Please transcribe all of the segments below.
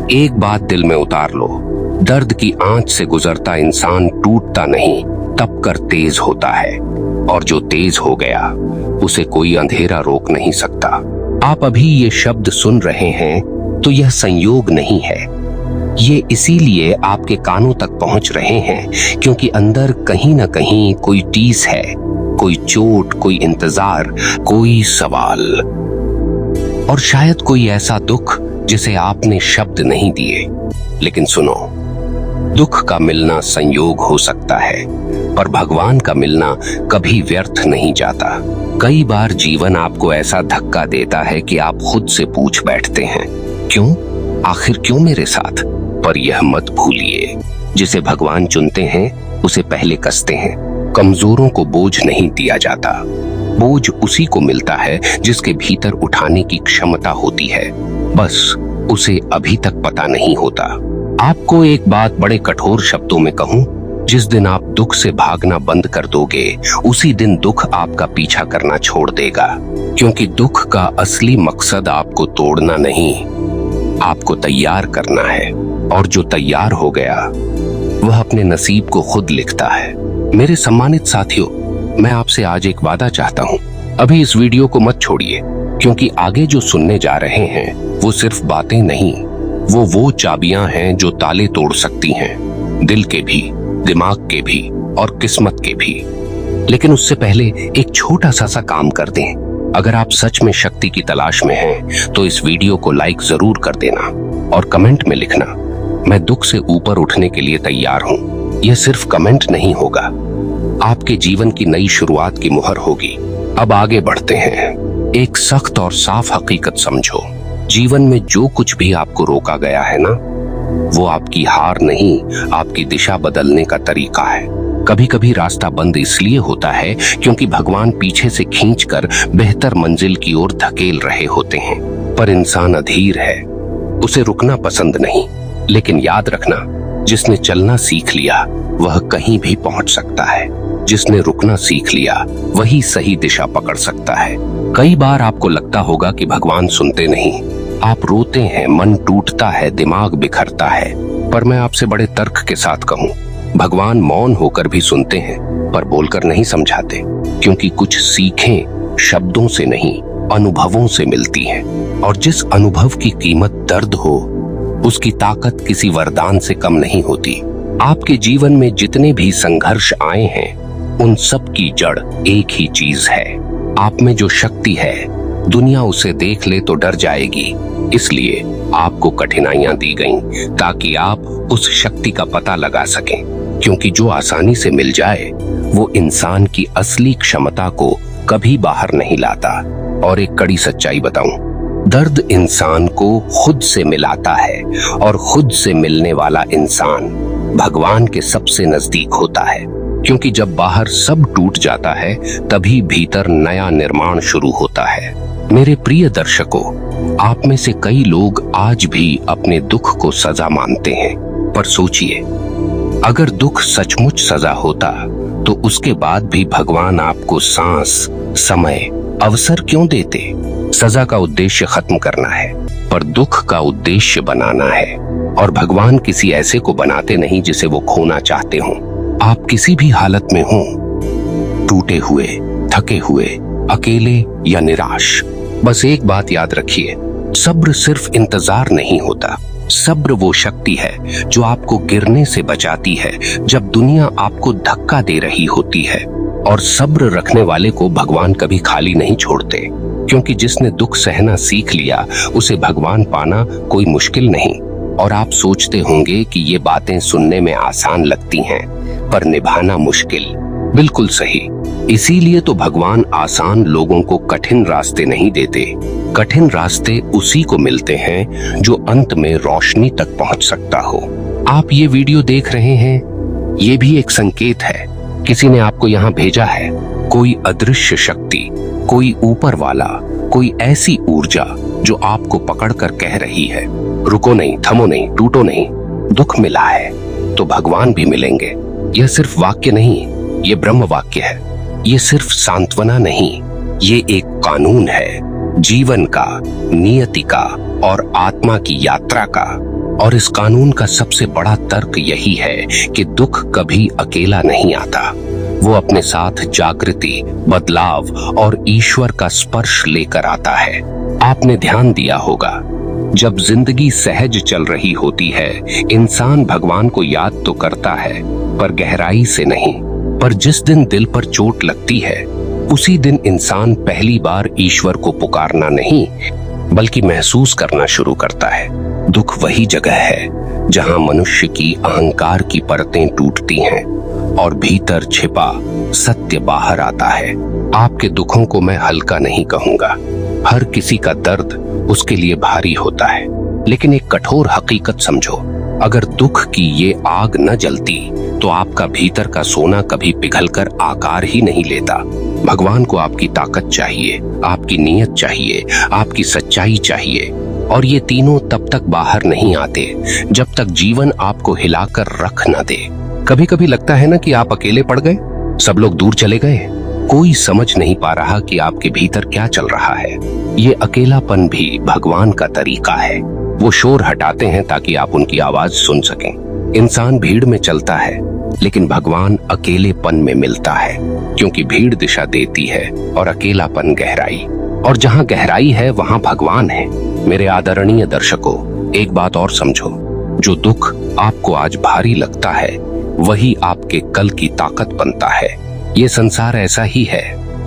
एक बात दिल में उतार लो, दर्द की आंच से गुजरता इंसान टूटता नहीं, तप कर तेज होता है, और जो तेज हो गया उसे कोई अंधेरा रोक नहीं सकता। आप अभी ये शब्द सुन रहे हैं तो यह संयोग नहीं है, ये इसीलिए आपके कानों तक पहुंच रहे हैं क्योंकि अंदर कहीं ना कहीं कोई टीस है, कोई चोट, कोई इंतजार, कोई सवाल, और शायद कोई ऐसा दुख जिसे आपने शब्द नहीं दिए। लेकिन सुनो, दुख का मिलना संयोग हो सकता है, पर भगवान का मिलना कभी व्यर्थ नहीं जाता। कई बार जीवन आपको ऐसा धक्का देता है कि आप खुद से पूछ बैठते हैं, क्यों, आखिर क्यों मेरे साथ? पर यह मत भूलिए, जिसे भगवान चुनते हैं उसे पहले कसते हैं। कमजोरों को बोझ नहीं दिया जाता, बोझ उसी को मिलता है जिसके भीतर उठाने की क्षमता होती है, बस उसे अभी तक पता नहीं होता। आपको एक बात बड़े कठोर शब्दों में कहूं, जिस दिन आप दुख से भागना बंद कर दोगे उसी दिन दुख आपका पीछा करना छोड़ देगा, क्योंकि दुख का असली मकसद आपको तोड़ना नहीं, आपको तैयार करना है, और जो तैयार हो गया वह अपने नसीब को खुद लिखता है। मेरे सम्मानित साथियों, मैं आपसे आज एक वादा चाहता हूं, अभी इस वीडियो को मत छोड़िए, क्योंकि आगे जो सुनने जा रहे हैं वो सिर्फ बातें नहीं, वो चाबियां हैं जो ताले तोड़ सकती हैं, दिल के भी, दिमाग के भी और किस्मत के भी। लेकिन उससे पहले एक छोटा सा काम कर दें। अगर आप सच में शक्ति की तलाश में हैं तो इस वीडियो को लाइक जरूर कर देना और कमेंट में लिखना, मैं दुख से ऊपर उठने के लिए तैयार हूं। यह सिर्फ कमेंट नहीं होगा, आपके जीवन की नई शुरुआत की मुहर होगी। अब आगे बढ़ते हैं। एक सख्त और साफ हकीकत समझो, जीवन में जो कुछ भी आपको रोका गया है ना, वो आपकी हार नहीं, आपकी दिशा बदलने का तरीका है। कभी कभी रास्ता बंद इसलिए होता है क्योंकि भगवान पीछे से खींचकर बेहतर मंजिल की ओर धकेल रहे होते हैं, पर इंसान अधीर है, उसे रुकना पसंद नहीं। लेकिन याद रखना, जिसने चलना सीख लिया वह कहीं भी पहुंच सकता है, जिसने रुकना सीख लिया वही सही दिशा पकड़ सकता है। कई बार आपको लगता होगा कि भगवान सुनते नहीं, आप रोते हैं, मन टूटता है, दिमाग बिखरता है, पर मैं आपसे बड़े तर्क के साथ कहूं, भगवान मौन होकर भी सुनते हैं, पर बोलकर नहीं समझाते, क्योंकि कुछ सीखें शब्दों से नहीं, अनुभवों से मिलती हैं, और जिस अनुभव की कीमत दर्द हो उसकी ताकत किसी वरदान से कम नहीं होती। आपके जीवन में जितने भी संघर्ष आए हैं उन सब की जड़ एक ही चीज है, आप में जो शक्ति है, दुनिया उसे देख ले तो डर जाएगी, इसलिए आपको कठिनाइयां दी गईं ताकि आप उस शक्ति का पता लगा सकें, क्योंकि जो आसानी से मिल जाए वो इंसान की असली क्षमता को कभी बाहर नहीं लाता। और एक कड़ी सच्चाई बताऊं, दर्द इंसान को खुद से मिलाता है, और खुद से मिलने वाला इंसान भगवान के सबसे नजदीक होता है, क्योंकि जब बाहर सब टूट जाता है तभी भीतर नया निर्माण शुरू होता है। मेरे प्रिय दर्शकों, आप में से कई लोग आज भी अपने दुख को सजा मानते हैं, पर सोचिए, अगर दुख सचमुच सजा होता तो उसके बाद भी भगवान आपको सांस, समय, अवसर क्यों देते? सजा का उद्देश्य खत्म करना है, पर दुख का उद्देश्य बनाना है, और भगवान किसी ऐसे को बनाते नहीं जिसे वो खोना चाहते हों। आप किसी भी हालत में हों, टूटे हुए, थके हुए, अकेले या निराश, बस एक बात याद रखिए, सब्र सिर्फ इंतजार नहीं होता, सब्र वो शक्ति है जो आपको गिरने से बचाती है जब दुनिया आपको धक्का दे रही होती है। और सब्र रखने वाले को भगवान कभी खाली नहीं छोड़ते, क्योंकि जिसने दुख सहना सीख लिया उसे भगवान पाना कोई मुश्किल नहीं। और आप सोचते होंगे कि ये बातें सुनने में आसान लगती हैं, पर निभाना मुश्किल। बिल्कुल सही, इसीलिए तो भगवान आसान लोगों को कठिन रास्ते नहीं देते, कठिन रास्ते उसी को मिलते हैं जो अंत में रोशनी तक पहुंच सकता हो। आप ये वीडियो देख रहे हैं, ये भी एक संकेत है, किसी ने आपको यहाँ भेजा है, कोई अदृश्य शक्ति, कोई ऊपर वाला, कोई ऐसी ऊर्जा जो आपको पकड़कर कह रही है, रुको नहीं, थमो नहीं, टूटो नहीं, दुख मिला है तो भगवान भी मिलेंगे। यह सिर्फ वाक्य नहीं, ये ब्रह्म वाक्य है, ये सिर्फ सांत्वना नहीं, ये एक कानून है, जीवन का, नियति का और आत्मा की यात्रा का। और इस कानून का सबसे बड़ा तर्क यही है कि दुख कभी अकेला नहीं आता। वो अपने साथ जागृति, बदलाव और ईश्वर का स्पर्श लेकर आता है। आपने ध्यान दिया होगा, जब जिंदगी सहज चल रही होती है, इंसान भगवान को याद तो करता है, पर गहराई से नहीं। पर जिस दिन दिल पर चोट लगती है, उसी दिन इंसान पहली बार ईश्वर को पुकारना नहीं, बल्कि महसूस करना शुरू करता है। दुख वही जगह है जहां मनुष्य की अहंकार की परतें टूटती हैं और भीतर छिपा सत्य बाहर आता है। आपके दुखों को मैं हल्का नहीं कहूंगा। हर किसी का दर्द उसके लिए भारी होता है, लेकिन एक कठोर हकीकत समझो, अगर दुख की ये आग न जलती तो आपका भीतर का सोना कभी पिघलकर आकार ही नहीं लेता। भगवान को आपकी ताकत चाहिए, आपकी नीयत चाहिए, आपकी सच्चाई चाहिए, और ये तीनों तब तक बाहर नहीं आते जब तक जीवन आपको हिलाकर रख न दे। कभी कभी लगता है ना कि आप अकेले पड़ गए, सब लोग दूर चले गए, कोई समझ नहीं पा रहा कि आपके भीतर क्या चल रहा है। ये अकेलापन भी भगवान का तरीका है। वो शोर हटाते हैं ताकि आप उनकी आवाज सुन सकें। इंसान भीड़ में चलता है, लेकिन भगवान अकेलेपन में मिलता है, क्योंकि भीड़ दिशा देती है और अकेलापन गहराई, और जहां गहराई है वहां भगवान है। मेरे आदरणीय दर्शकों, एक बात और समझो, जो दुख आपको आज भारी लगता है, वही आपके कल की ताकत बनता है। ये संसार ऐसा ही है,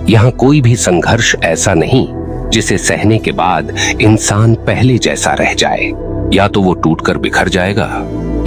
यहाँ कोई भी संघर्ष ऐसा नहीं जिसे सहने के बाद इंसान पहले जैसा रह जाए। या तो वो टूटकर बिखर जाएगा,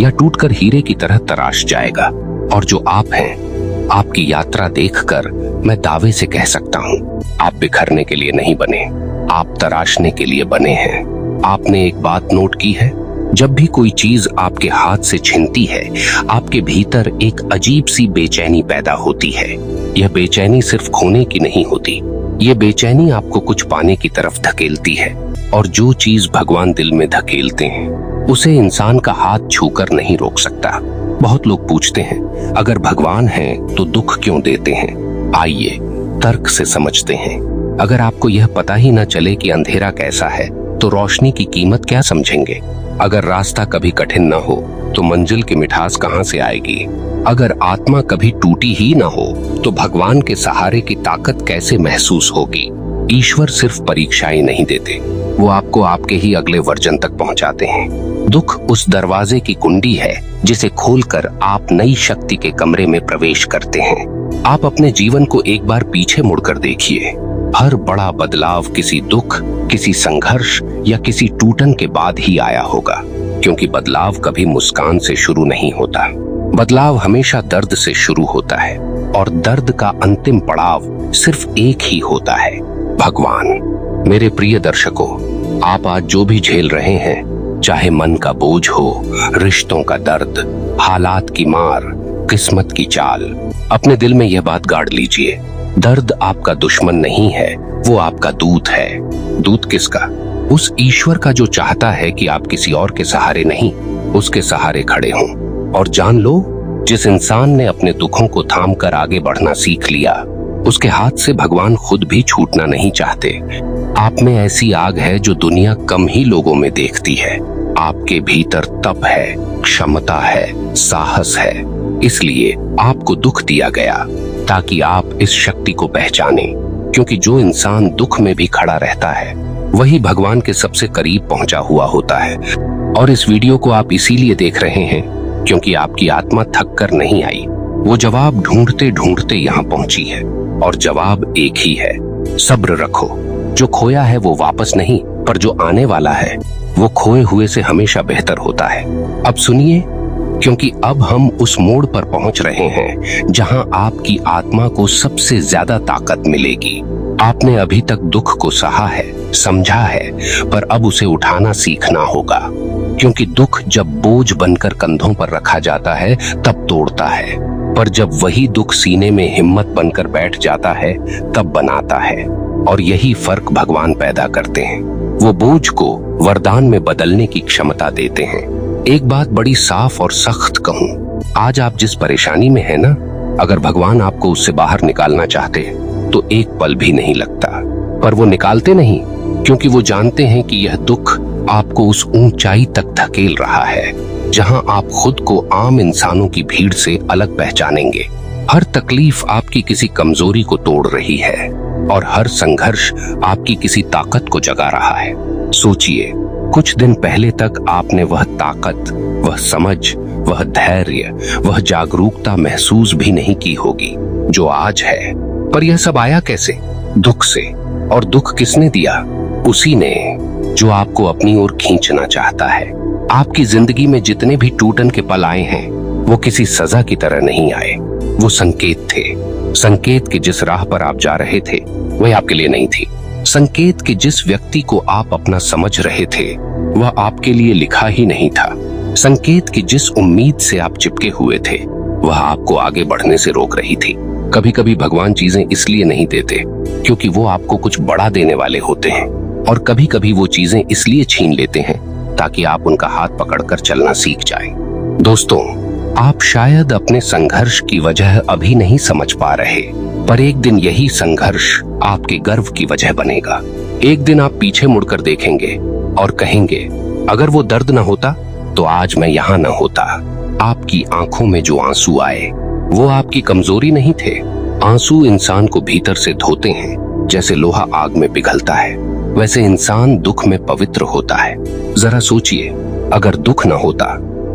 या टूटकर हीरे की तरह तराश जाएगा। और जो आप हैं, आपकी यात्रा देखकर मैं दावे से कह सकता हूँ, आप बिखरने के लिए नहीं बने, आप तराशने के लिए बने हैं। आपने एक बात नोट की है, जब भी कोई चीज आपके हाथ से छिनती है, आपके भीतर एक अजीब सी बेचैनी पैदा होती है। यह बेचैनी सिर्फ खोने की नहीं होती, ये बेचैनी आपको कुछ पाने की तरफ धकेलती है। और जो चीज भगवान दिल में धकेलते हैं, उसे इंसान का हाथ छूकर नहीं रोक सकता। बहुत लोग पूछते हैं, अगर भगवान है तो दुख क्यों देते हैं? आइए तर्क से समझते हैं। अगर आपको यह पता ही न चले कि अंधेरा कैसा है, तो रोशनी की कीमत क्या समझेंगे? अगर रास्ता कभी कठिन न हो तो मंजिल की मिठास कहां से आएगी? अगर आत्मा कभी टूटी ही न हो तो भगवान के सहारे की ताकत कैसे महसूस होगी? ईश्वर सिर्फ परीक्षाएं नहीं देते, वो आपको आपके ही अगले वर्जन तक पहुंचाते हैं। दुख उस दरवाजे की कुंडी है जिसे खोलकर आप नई शक्ति के कमरे में प्रवेश करते हैं। आप अपने जीवन को एक बार पीछे मुड़कर देखिए। हर बड़ा बदलाव किसी दुख, किसी संघर्ष या किसी टूटन के बाद ही आया होगा, क्योंकि बदलाव कभी मुस्कान से शुरू नहीं होता। बदलाव हमेशा दर्द से शुरू होता है, और दर्द का अंतिम पड़ाव सिर्फ एक ही होता है, भगवान। मेरे प्रिय दर्शकों, आप आज जो भी झेल रहे हैं, चाहे मन का बोझ हो, रिश्तों का दर्द, हालात की मार, किस्मत की चाल, अपने दिल में यह बात गाड़ लीजिए, दर्द आपका दुश्मन नहीं है, वो आपका दूत है। दूत किसका? उस ईश्वर का जो चाहता है कि आप किसी और के सहारे नहीं, उसके सहारे खड़े हों। और जान लो, जिस इंसान ने अपने दुखों को थाम कर आगे बढ़ना सीख लिया, उसके हाथ से भगवान खुद भी छूटना नहीं चाहते। आप में ऐसी आग है जो दुनिया कम ही लोगों में देखती है। आपके भीतर तप है, क्षमता है, साहस है। इसलिए आपको दुख दिया गया ताकि आप इस शक्ति को पहचानें, क्योंकि जो इंसान दुख में भी खड़ा रहता है, वही भगवान के सबसे करीब पहुंचा हुआ होता है। और इस वीडियो को आप इसीलिए देख रहे हैं क्योंकि आपकी आत्मा थक कर नहीं आई, वो जवाब ढूंढते ढूंढते यहाँ पहुंची है। और जवाब एक ही है, सब्र रखो। जो खोया है वो वापस नहीं, पर जो आने वाला है वो खोए हुए से हमेशा बेहतर होता है। अब सुनिए, क्योंकि अब हम उस मोड़ पर पहुंच रहे हैं जहां आपकी आत्मा को सबसे ज्यादा ताकत मिलेगी। आपने अभी तक दुख को सहा है, समझा है, पर अब उसे उठाना सीखना होगा, क्योंकि दुख जब बोझ बनकर कंधों पर रखा जाता है तब तोड़ता है, पर जब वही दुख सीने में हिम्मत बनकर बैठ जाता है तब बनाता है। और यही फर्क भगवान पैदा करते हैं। वो बोझ को वरदान में बदलने की क्षमता देते हैं। एक बात बड़ी साफ और सख्त कहूं, आज आप जिस परेशानी में है ना, अगर भगवान आपको उससे बाहर निकालना चाहते तो एक पल भी नहीं लगता। पर वो निकालते नहीं, क्योंकि वो जानते हैं कि यह दुख आपको उस ऊंचाई तक धकेल रहा है जहां आप खुद को आम इंसानों की भीड़ से अलग पहचानेंगे। हर तकलीफ आपकी किसी कमजोरी को तोड़ रही है और हर संघर्ष आपकी किसी ताकत को जगा रहा है। सोचिए, कुछ दिन पहले तक आपने वह ताकत, वह समझ, वह धैर्य, वह जागरूकता महसूस भी नहीं की होगी जो आज है। पर यह सब आया कैसे? दुख से। और दुख किसने दिया? उसी ने जो आपको अपनी ओर खींचना चाहता है। आपकी जिंदगी में जितने भी टूटन के पल आए हैं वो किसी सजा की तरह नहीं आए, वो संकेत थे। संकेत कि जिस राह पर आप जा रहे थे वह आपके लिए नहीं थी। संकेत कि जिस व्यक्ति को आप अपना समझ रहे थे वह आपके लिए लिखा ही नहीं था। संकेत कि जिस उम्मीद से आप चिपके हुए थे वह आपको आगे बढ़ने से रोक रही थी। कभी कभी भगवान चीजें इसलिए नहीं देते क्योंकि वो आपको कुछ बड़ा देने वाले होते हैं, और कभी कभी वो चीजें इसलिए छीन लेते हैं ताकि आप उनका हाथ पकड़कर चलना सीख जाएं। दोस्तों, आप शायद अपने संघर्ष की वजह अभी नहीं समझ पा रहे, पर एक दिन यही संघर्ष आपके गर्व की वजह बनेगा। एक दिन आप पीछे मुड़कर देखेंगे और कहेंगे, अगर वो दर्द न होता तो आज मैं यहाँ न होता। आपकी आंखों में जो आंसू आए वो आपकी कमजोरी नहीं थे। आंसू इंसान को भीतर से धोते हैं। जैसे लोहा आग में पिघलता है वैसे इंसान दुख में पवित्र होता है। जरा सोचिए, अगर दुख न होता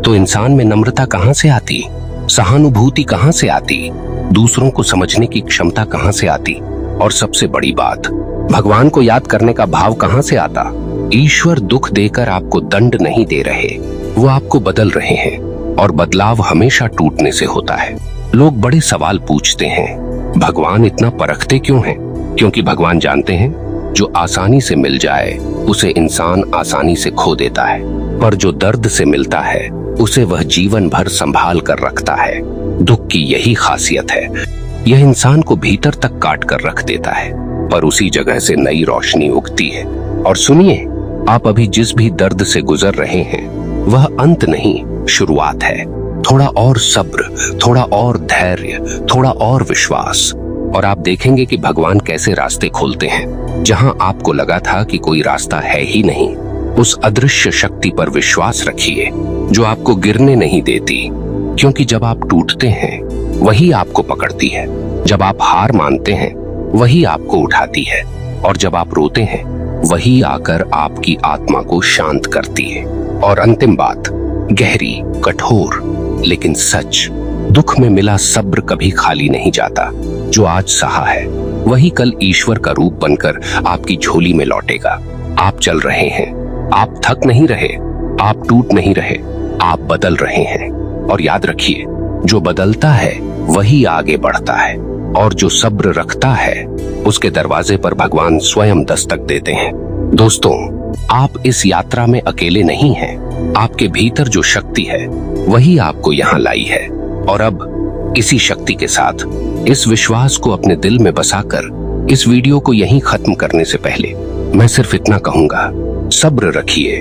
तो इंसान में नम्रता कहां से आती, सहानुभूति कहां से आती, दूसरों को समझने की क्षमता कहां से आती, और सबसे बड़ी बात, भगवान को याद करने का भाव कहां से आता। ईश्वर दुख देकर आपको दंड नहीं दे रहे, वो आपको बदल रहे हैं, और बदलाव हमेशा टूटने से होता है। लोग बड़े सवाल पूछते हैं, भगवान इतना परखते क्यों हैं? क्योंकि भगवान जानते हैं जो आसानी से मिल जाए उसे इंसान आसानी से खो देता है, पर जो दर्द से मिलता है उसे वह जीवन भर संभाल कर रखता है। दुख की यही खासियत है, यह इंसान को भीतर तक काट कर रख देता है, पर उसी जगह से नई रोशनी उगती है। और सुनिए, आप अभी जिस भी दर्द से गुजर रहे हैं वह अंत नहीं, शुरुआत है। थोड़ा और सब्र, थोड़ा और धैर्य, थोड़ा और विश्वास, और आप देखेंगे कि भगवान कैसे रास्ते खोलते हैं जहां आपको लगा था कि कोई रास्ता है ही नहीं। उस अदृश्य शक्ति पर विश्वास रखिए जो आपको गिरने नहीं देती, क्योंकि जब आप टूटते हैं वही आपको पकड़ती है, जब आप हार मानते हैं वही आपको उठाती है, और जब आप रोते हैं वही आकर आपकी आत्मा को शांत करती है। और अंतिम बात, गहरी, कठोर लेकिन सच, दुख में मिला सब्र कभी खाली नहीं जाता। जो आज सहा है वही कल ईश्वर का रूप बनकर आपकी झोली में लौटेगा। आप चल रहे हैं, आप थक नहीं रहे, आप टूट नहीं रहे, आप बदल रहे हैं। और याद रखिए, जो बदलता है वही आगे बढ़ता है, और जो सब्र रखता है उसके दरवाजे पर भगवान स्वयं दस्तक देते हैं। दोस्तों, आप इस यात्रा में अकेले नहीं हैं। आपके भीतर जो शक्ति है वही आपको यहाँ लाई है। और अब इसी शक्ति के साथ, इस विश्वास को अपने दिल में बसाकर इस वीडियो को यहीं खत्म करने से पहले मैं सिर्फ इतना कहूंगा, सब्र रखिए।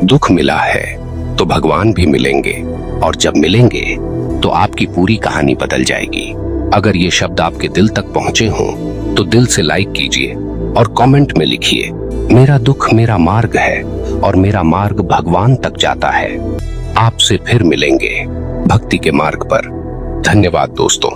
दुख मिला है तो भगवान भी मिलेंगे, और जब मिलेंगे तो आपकी पूरी कहानी बदल जाएगी। अगर ये शब्द आपके दिल तक पहुंचे हों तो दिल से लाइक कीजिए और कमेंट में लिखिए, मेरा दुख मेरा मार्ग है और मेरा मार्ग भगवान तक जाता है। आपसे फिर मिलेंगे भक्ति के मार्ग पर। धन्यवाद दोस्तों।